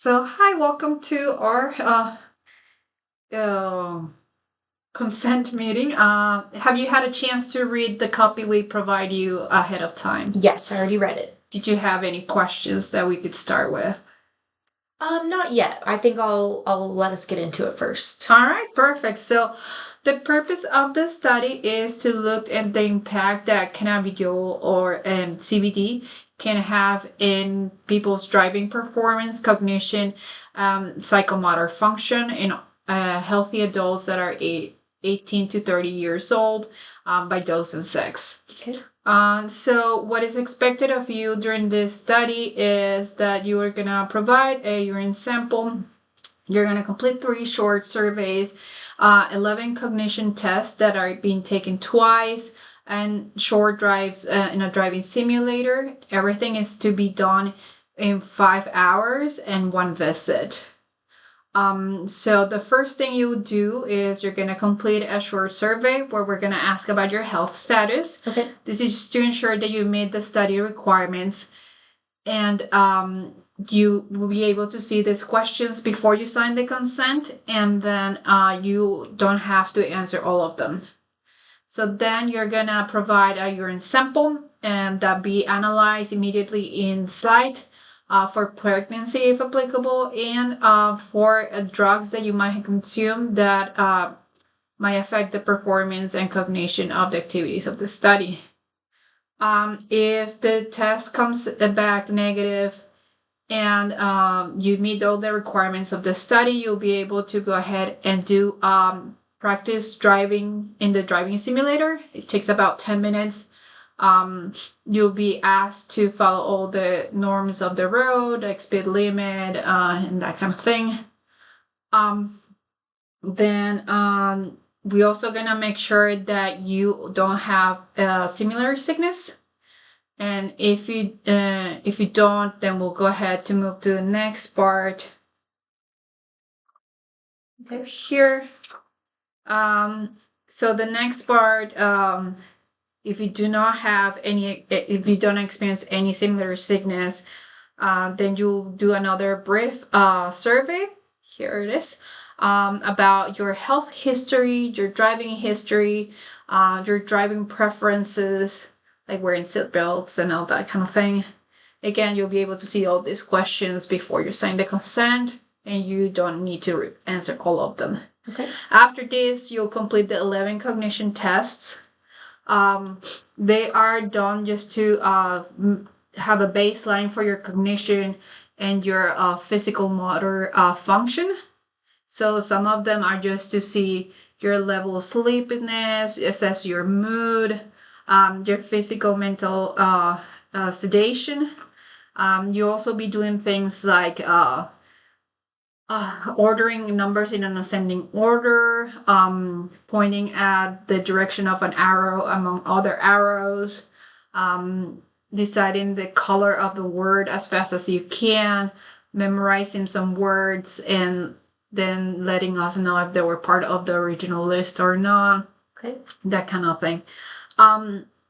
So, hi, welcome to our uh, consent meeting. Have you had a chance to read the copy we provide you ahead of time? Yes, I already read it. Did you have any questions that we could start with? Not yet. I think I'll let us get into it first. All right, perfect. So, the purpose of the study is to look at the impact that cannabidiol or CBD can have in people's driving performance, cognition, psychomotor function in healthy adults that are 18 to 30 years old by dose and sex. Okay. So what is expected of you during this study is that you are going to provide a urine sample. You're going to complete 3 short surveys, 11 cognition tests that are being taken twice, and short drives in a driving simulator. Everything is to be done in 5 hours and 1 visit. So the first thing you do is you're going to complete a short survey where we're going to ask about your health status. Okay. This is just to ensure that you meet the study requirements, and you will be able to see these questions before you sign the consent, and then you don't have to answer all of them. So then you're gonna provide a urine sample, and that be analyzed immediately in site for pregnancy if applicable, and for drugs that you might consume that might affect the performance and cognition of the activities of the study. If the test comes back negative and you meet all the requirements of the study, you'll be able to go ahead and do practice driving in the driving simulator. It takes about 10 minutes. You'll be asked to follow all the norms of the road, like speed limit, and that kind of thing. Then we also gonna make sure that you don't have similar sickness. And if you don't, then we'll go ahead to move to the next part. Okay. Here. So the next part, if you do not have any, if you don't experience any similar sickness, then you'll do another brief survey. Here it is. About your health history, your driving history, your driving preferences, like wearing seat belts and all that kind of thing. Again, you'll be able to see all these questions before you sign the consent, and you don't need to answer all of them. Okay. After this, you'll complete the 11 cognition tests. They are done just to have a baseline for your cognition and your physical motor function. So some of them are just to see your level of sleepiness, assess your mood, your physical, mental sedation. You'll also be doing things like ordering numbers in an ascending order, pointing at the direction of an arrow among other arrows, deciding the color of the word as fast as you can, memorizing some words, and then letting us know if they were part of the original list or not. Okay. That kind of thing.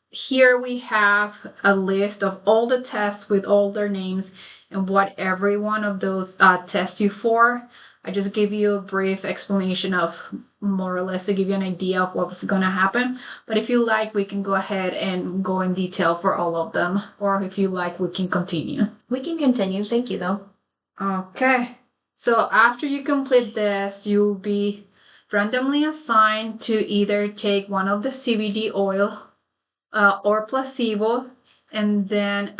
Here we have a list of all the tests with all their names and what every one of those tests you for. I just gave you a brief explanation of more or less to give you an idea of what's going to happen. But if you like, we can go ahead and go in detail for all of them. Or if you like, we can continue. We can continue. Thank you, though. Okay. So after you complete this, you'll be randomly assigned to either take one of the CBD oil or placebo, and then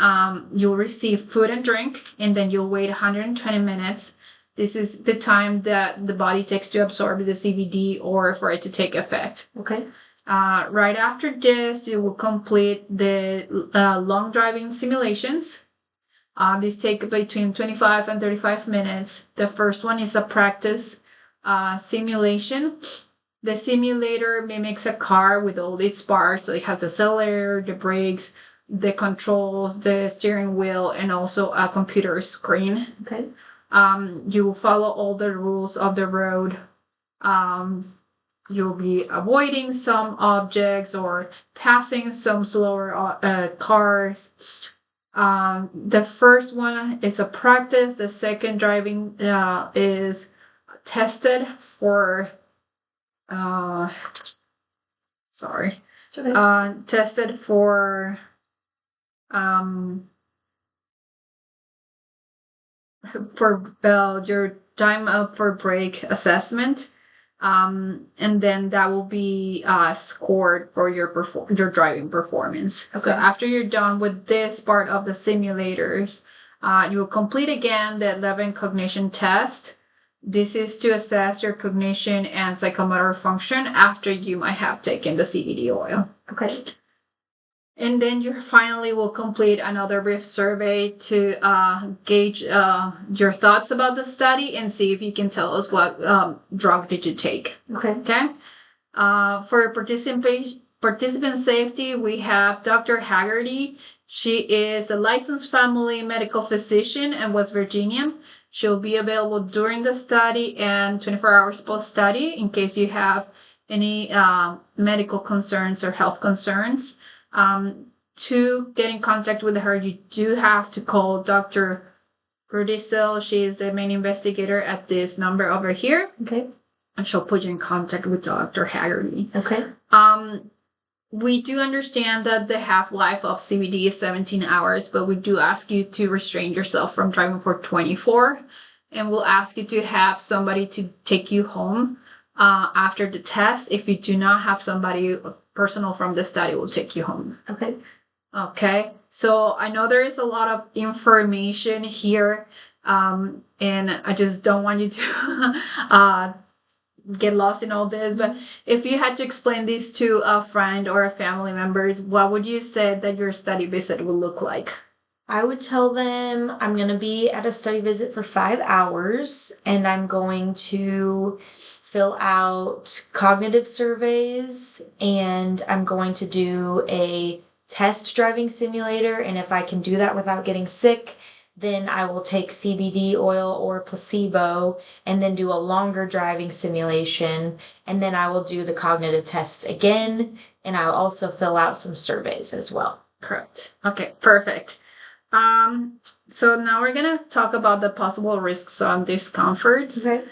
you'll receive food and drink, and then you'll wait 120 minutes. This is the time that the body takes to absorb the CBD or for it to take effect. Okay. Right after this, you will complete the long driving simulations. These take between 25 and 35 minutes. The first one is a practice simulation. The simulator mimics a car with all its parts. So it has the accelerator, the brakes, the controls, the steering wheel, and also a computer screen. Okay. You will follow all the rules of the road. You'll be avoiding some objects or passing some slower cars. The first one is a practice. The second driving is tested for sorry. Okay. Tested um for your time up for break assessment. And then that will be scored for your driving performance. So Okay. after you're done with this part of the simulators, you will complete again the 11 cognition test. This is to assess your cognition and psychomotor function after you might have taken the CBD oil. Okay. And then you finally will complete another brief survey to gauge your thoughts about the study and see if you can tell us what drug did you take. Okay. Okay. For participant safety, we have Dr. Haggerty. She is a licensed family medical physician in West Virginia. She'll be available during the study and 24 hours post-study in case you have any medical concerns or health concerns. To get in contact with her, you do have to call Dr. Rudisil. She is the main investigator at this number over here. Okay. And she'll put you in contact with Dr. Haggerty. Okay. We do understand that the half-life of CBD is 17 hours, but we do ask you to restrain yourself from driving for 24. And we'll ask you to have somebody to take you home after the test. If you do not have somebody personal from the study, will take you home. Okay. Okay. So I know there is a lot of information here, and I just don't want you to get lost in all this. But if you had to explain this to a friend or a family member, what would you say that your study visit would look like? I would tell them I'm going to be at a study visit for 5 hours and I'm going to fill out cognitive surveys and I'm going to do a test driving simulator. And if I can do that without getting sick, then I will take CBD oil or placebo and then do a longer driving simulation. And then I will do the cognitive tests again. And I'll also fill out some surveys as well. Correct. Okay, perfect. So now we're gonna talk about the possible risks on discomforts. Okay.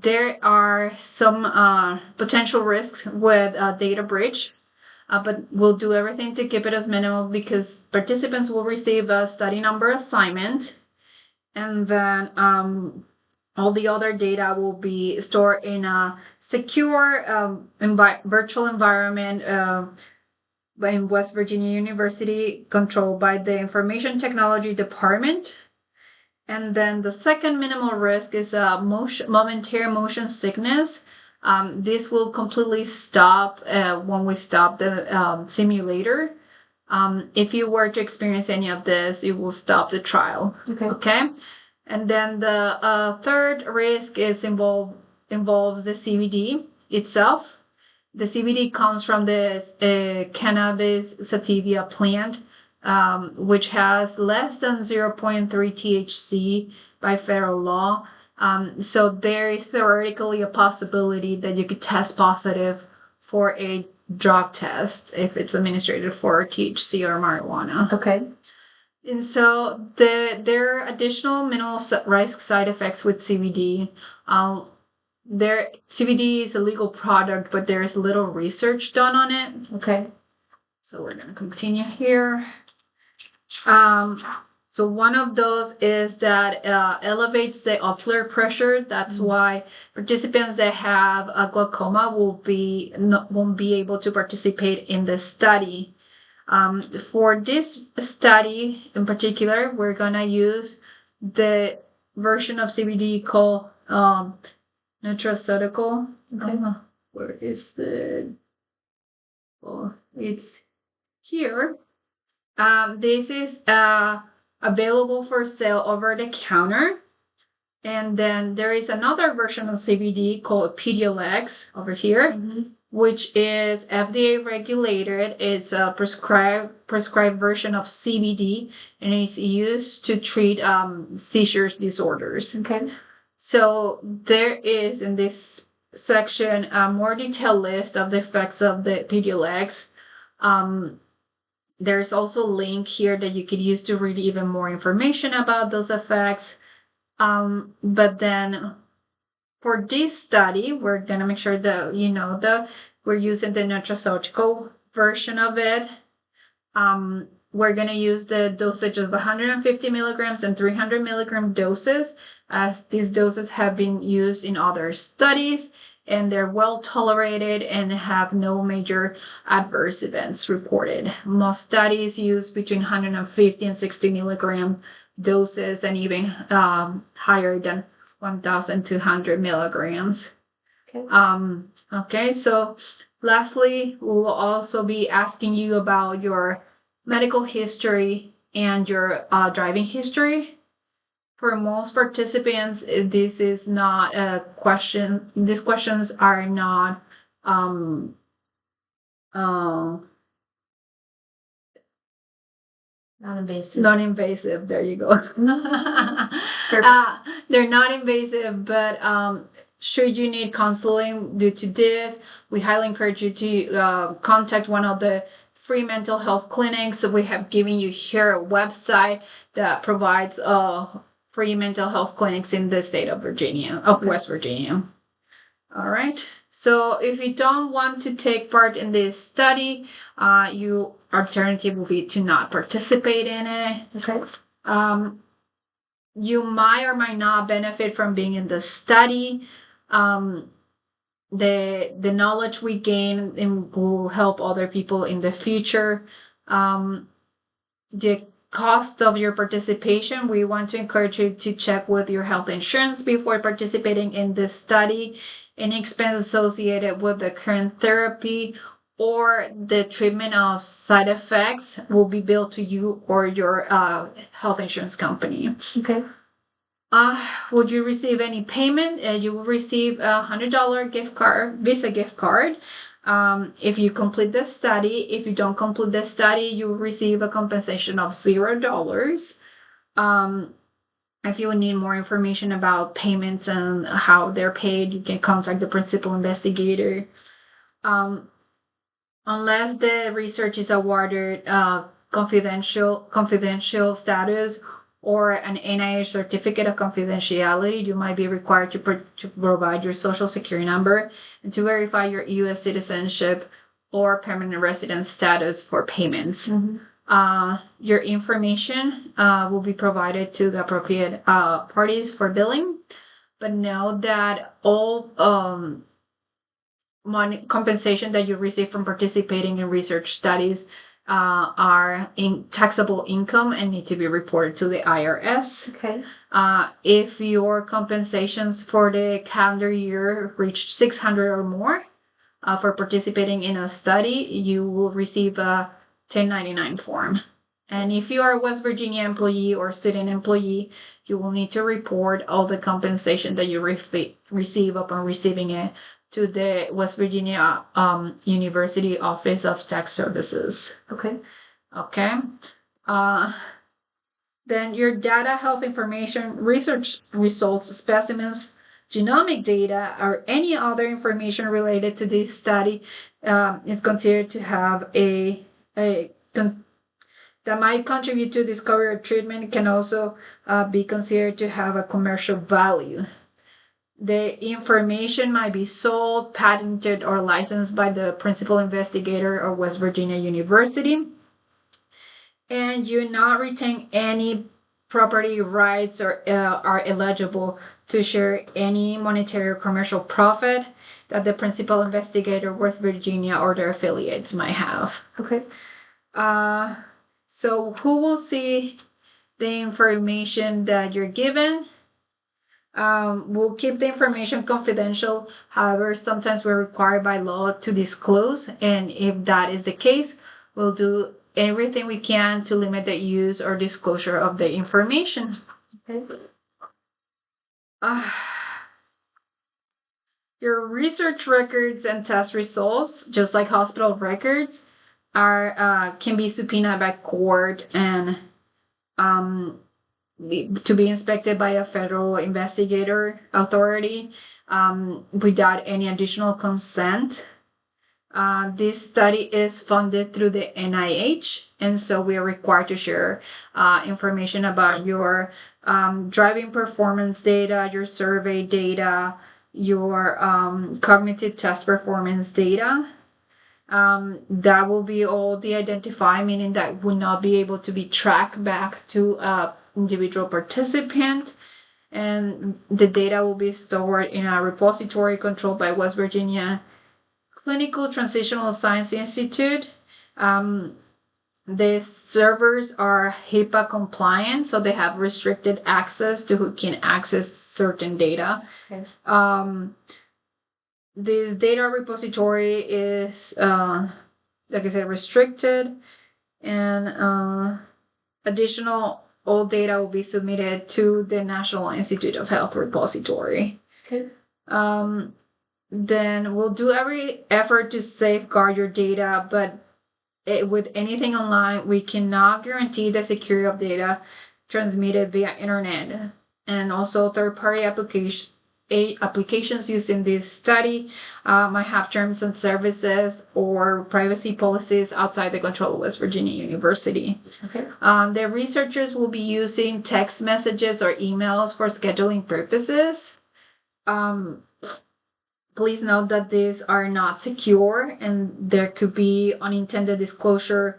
There are some potential risks with data breach, but we'll do everything to keep it as minimal because participants will receive a study number assignment, and then all the other data will be stored in a secure virtual environment in West Virginia University, controlled by the Information Technology Department. And then the second minimal risk is momentary motion sickness. This will completely stop when we stop the simulator. If you were to experience any of this, it will stop the trial. Okay. And then the third risk is involves the CBD itself. The CBD comes from the cannabis sativa plant, which has less than 0.3 THC by federal law. So there is theoretically a possibility that you could test positive for a drug test if it's administered for THC or marijuana. Okay. And so there are additional minimal risk side effects with CBD. CBD is a legal product, but there is little research done on it. Okay. So we're going to continue here. So one of those is that elevates the ocular pressure. That's why participants that have a glaucoma won't be able to participate in the study. For this study in particular, we're gonna use the version of CBD called nutraceutical. Okay. Where is the? Well, it's here. This is available for sale over the counter. And then there is another version of CBD called Pedialex over here, which is FDA regulated. It's a prescribed version of CBD, and it's used to treat seizures disorders. Okay. So there is in this section a more detailed list of the effects of the Pedialex. there's also a link here that you could use to read even more information about those effects. But then for this study, we're gonna make sure that we're using the nutraceutical version of it. We're gonna use the dosage of 150 milligrams and 300 milligram doses, as these doses have been used in other studies, and they're well tolerated and have no major adverse events reported. Most studies use between 150 and 60 milligram doses, and even higher than 1,200 milligrams. Okay, so lastly, we'll also be asking you about your medical history and your driving history. For most participants, this is not a question. These questions are not non-invasive. Non-invasive. There you go. They're not invasive, but should you need counseling due to this, we highly encourage you to contact one of the free mental health clinics. We have given you here a website that provides free mental health clinics in the state of West Virginia. All right. So if you don't want to take part in this study, your alternative will be to not participate in it. Okay. You might or might not benefit from being in the study. The knowledge we gain will help other people in the future. The cost of your participation, we want to encourage you to check with your health insurance before participating in this study. Any expense associated with the current therapy or the treatment of side effects will be billed to you or your health insurance company. Okay. Would you receive any payment? You will receive a $100 gift card, Visa gift card. If you complete the study. If you don't complete the study, you will receive a compensation of $0. If you need more information about payments and how they're paid, you can contact the principal investigator. Unless the research is awarded confidential status or an NIH certificate of confidentiality, you might be required to provide your social security number and to verify your U.S. citizenship or permanent residence status for payments. Mm-hmm. Your information will be provided to the appropriate parties for billing, but know that all money compensation that you receive from participating in research studies are in taxable income and need to be reported to the IRS. Okay. If your compensations for the calendar year reach 600 or more for participating in a study, you will receive a 1099 form. And if you are a West Virginia employee or student employee, you will need to report all the compensation that you receive upon receiving it to the West Virginia University Office of Tax Services. Okay. Okay. Then your data, health information, research results, specimens, genomic data, or any other information related to this study is considered to have that might contribute to discovery or treatment, can also be considered to have a commercial value. The information might be sold, patented, or licensed by the principal investigator or West Virginia University. And you not retain any property rights or are eligible to share any monetary or commercial profit that the principal investigator, West Virginia, or their affiliates might have. Okay. So who will see the information that you're given? We'll keep the information confidential. However, sometimes we're required by law to disclose, and if that is the case, we'll do everything we can to limit the use or disclosure of the information. Okay. Your research records and test results, just like hospital records, can be subpoenaed by court and to be inspected by a federal investigator authority without any additional consent. This study is funded through the NIH, and so we are required to share information about your driving performance data, your survey data, your cognitive test performance data. That will be all de-identified, meaning that will not be able to be tracked back to individual participant. And the data will be stored in a repository controlled by West Virginia Clinical Translational Science Institute. The servers are HIPAA compliant, so they have restricted access to who can access certain data. Okay. This data repository is, like I said, restricted, and additional old data will be submitted to the National Institute of Health repository. Okay. Then we'll do every effort to safeguard your data, but with anything online, we cannot guarantee the security of data transmitted via internet. And also third-party applications used in this study might have terms and services or privacy policies outside the control of West Virginia University. Okay. The researchers will be using text messages or emails for scheduling purposes. Please note that these are not secure, and there could be unintended disclosure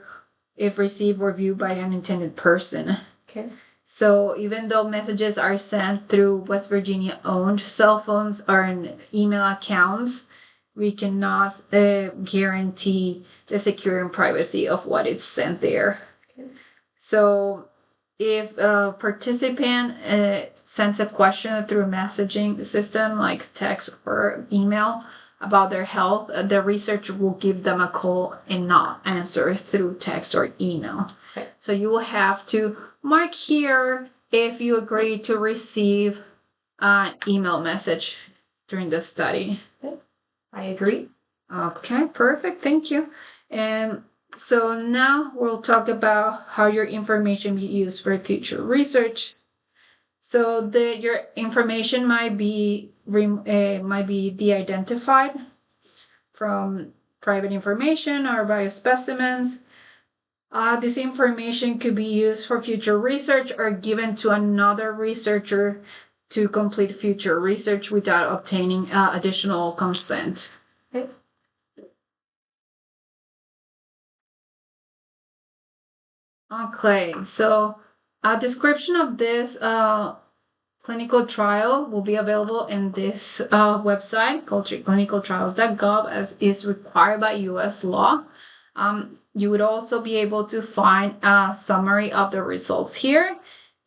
if received or viewed by an unintended person. Okay. So even though messages are sent through West Virginia-owned cell phones or email accounts, we cannot guarantee the security and privacy of what is sent there. Okay. So if a participant sends a question through a messaging system like text or email about their health, the researcher will give them a call and not answer through text or email. Okay. So you will have to mark here if you agree to receive an email message during the study. Okay. I agree. Okay, perfect. Thank you. And so now we'll talk about how your information be used for future research. So your information might be de-identified from private information or biospecimens. This information could be used for future research or given to another researcher to complete future research without obtaining additional consent. Okay. Okay, so a description of this clinical trial will be available in this website called clinicaltrials.gov, as is required by U.S. law. You would also be able to find a summary of the results here,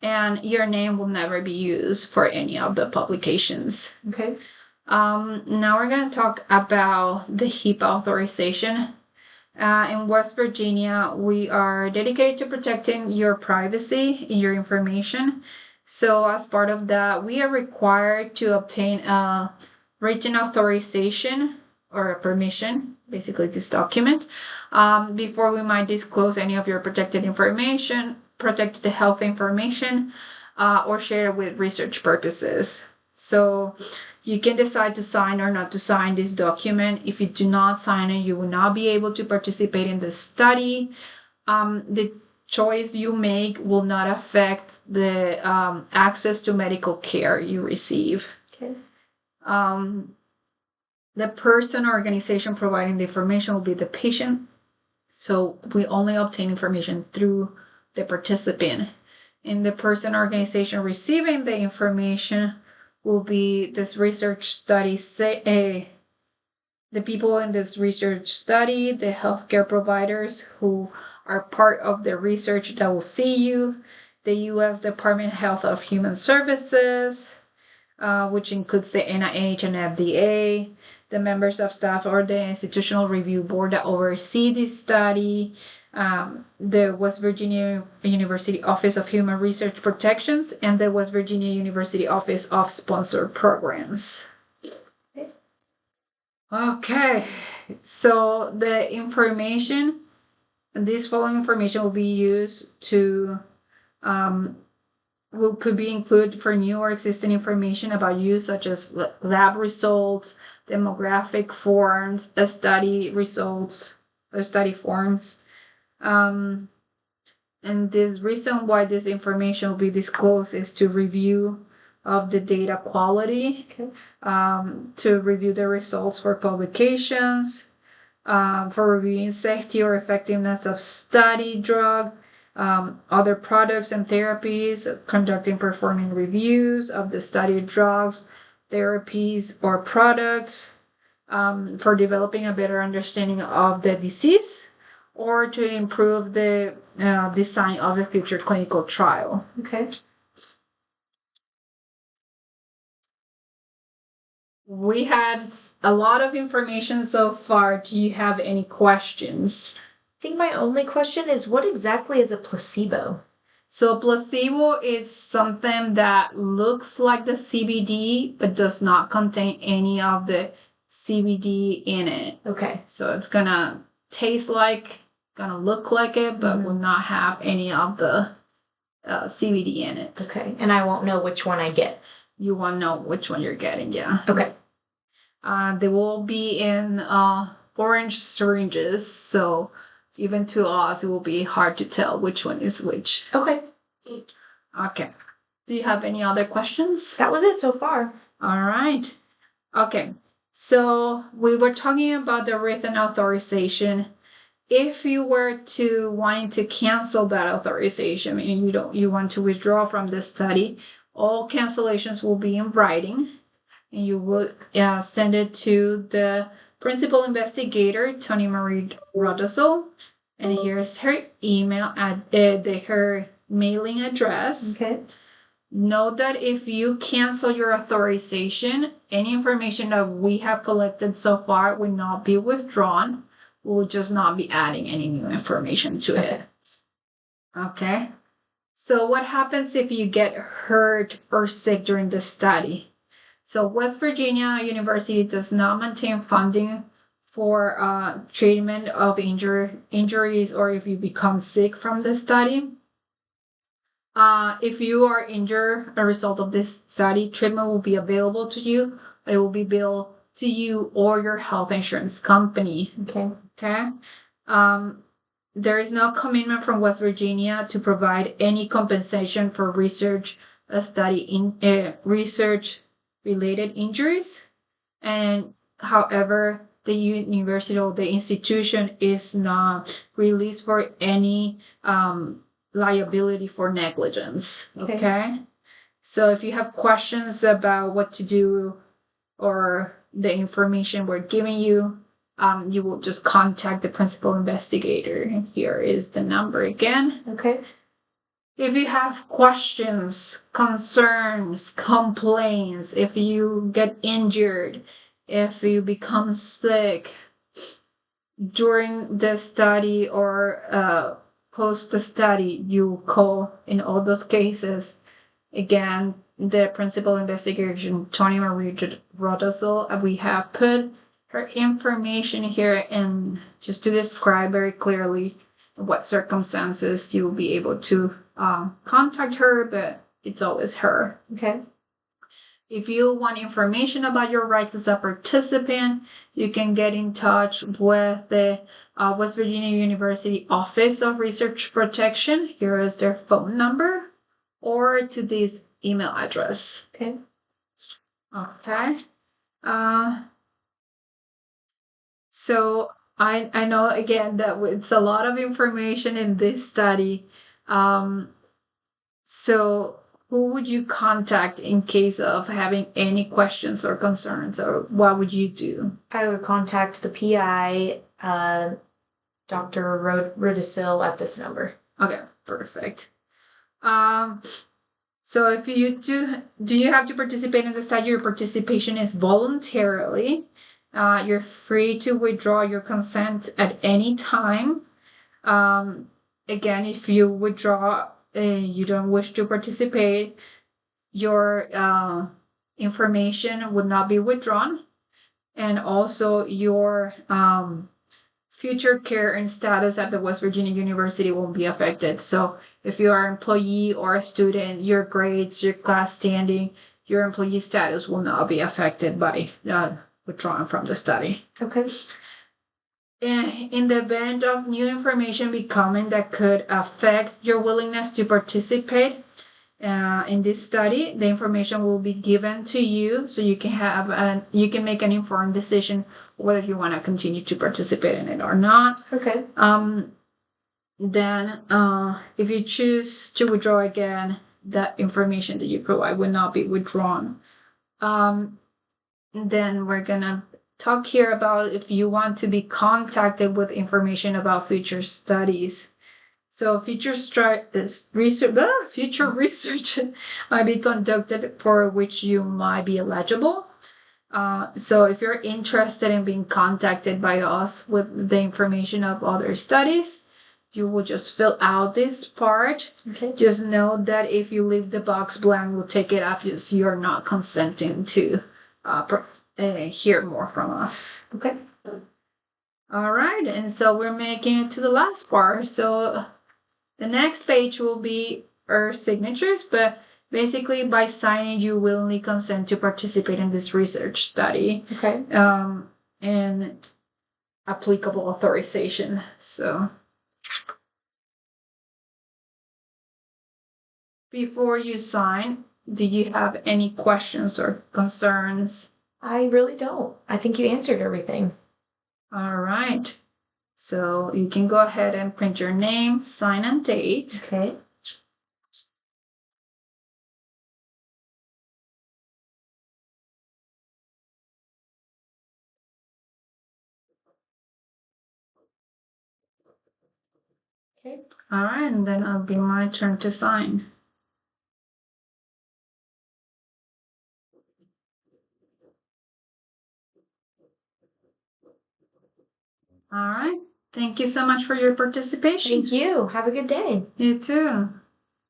and your name will never be used for any of the publications. Okay. Now we're going to talk about the HIPAA authorization. In West Virginia, we are dedicated to protecting your privacy and your information. So as part of that, we are required to obtain a written authorization or a permission, basically this document, before we might disclose any of your protected information, protected health information, or share it with research purposes. So you can decide to sign or not to sign this document. If you do not sign it, you will not be able to participate in the study. The choice you make will not affect the access to medical care you receive. Okay. The person or organization providing the information will be the patient. So we only obtain information through the participant. And the person or organization receiving the information will be this research study, the people in this research study, the healthcare providers who are part of the research that will see you, the U.S. Department of Health of Human Services, which includes the NIH and FDA, the members of staff or the institutional review board that oversee this study, the West Virginia University Office of Human Research Protections, and the West Virginia University Office of Sponsored Programs. Okay, so the information, this following information will be used to, could be included for new or existing information about you, such as lab results, demographic forms, study results, or study forms. And this reason why this information will be disclosed is to review of the data quality, to review the results for publications, for reviewing safety or effectiveness of study drug, other products and therapies, conducting performing reviews of the studied drugs, therapies, or products, for developing a better understanding of the disease, or to improve the design of a future clinical trial. Okay. We had a lot of information so far. Do you have any questions? I think my only question is, what exactly is a placebo? So placebo is something that looks like the CBD but does not contain any of the CBD in it. Okay. So it's gonna taste like, gonna look like it, but will not have any of the CBD in it. Okay. And I won't know which one I get. You won't know which one you're getting, yeah. Okay. They will be in orange syringes, so even to us, it will be hard to tell which one is which. Okay. Okay. Do you have any other questions? That was it so far. All right. Okay. So we were talking about the written authorization. If you were to wanting to cancel that authorization, meaning you want to withdraw from the study, all cancellations will be in writing, and you will send it to the principal investigator, Tony Marie Rodasol, and here's her email at her mailing address. Okay. Note that if you cancel your authorization, any information that we have collected so far will not be withdrawn. We'll just not be adding any new information to it. Okay. So what happens if you get hurt or sick during the study? So West Virginia University does not maintain funding for treatment of injuries or if you become sick from the study. If you are injured as a result of this study, treatment will be available to you, but it will be billed to you or your health insurance company. Okay. Okay. There is no commitment from West Virginia to provide any compensation for research related injuries. And however, the university or the institution is not released for any liability for negligence. Okay. So if you have questions about what to do or the information we're giving you, you will just contact the principal investigator. Here is the number again. Okay. If you have questions, concerns, complaints, if you get injured, if you become sick during the study or post the study, you call in all those cases. Again, the principal investigation, Tony Marie Rodasol, we have put her information here and just to describe very clearly what circumstances you will be able to contact her, but it's always her. Okay. If you want information about your rights as a participant, you can get in touch with the West Virginia University Office of Research Protection. Here is their phone number, or to this email address. Okay. Okay. So I know again that it's a lot of information in this study. So who would you contact in case of having any questions or concerns, or what would you do? I would contact the PI, Dr. Rudisil, at this number. Okay, perfect. So if you do you have to participate in the study? Your participation is voluntarily. You're free to withdraw your consent at any time. Again, if you withdraw and you don't wish to participate, your information would not be withdrawn. And also your future care and status at the West Virginia University won't be affected. So if you are an employee or a student, your grades, your class standing, your employee status will not be affected by withdrawn from the study. Okay. In the event of new information becoming that could affect your willingness to participate in this study, the information will be given to you so you can make an informed decision whether you want to continue to participate in it or not. Okay. Then if you choose to withdraw again, that information that you provide will not be withdrawn. Then we're gonna talk here about if you want to be contacted with information about future studies. So future research might be conducted for which you might be eligible. So if you're interested in being contacted by us with the information of other studies, you will just fill out this part. Okay. Just know that if you leave the box blank, we'll take it off as you're not consenting to hear more from us. Okay. All right, and so we're making it to the last part. So the next page will be our signatures, but basically by signing, you willingly consent to participate in this research study. Okay. And applicable authorization. So before you sign, do you have any questions or concerns? I really don't. I think you answered everything. All right. So you can go ahead and print your name, sign, and date. Okay. Okay. All right, and then it'll be my turn to sign. All right. Thank you so much for your participation. Thank you. Have a good day. You too.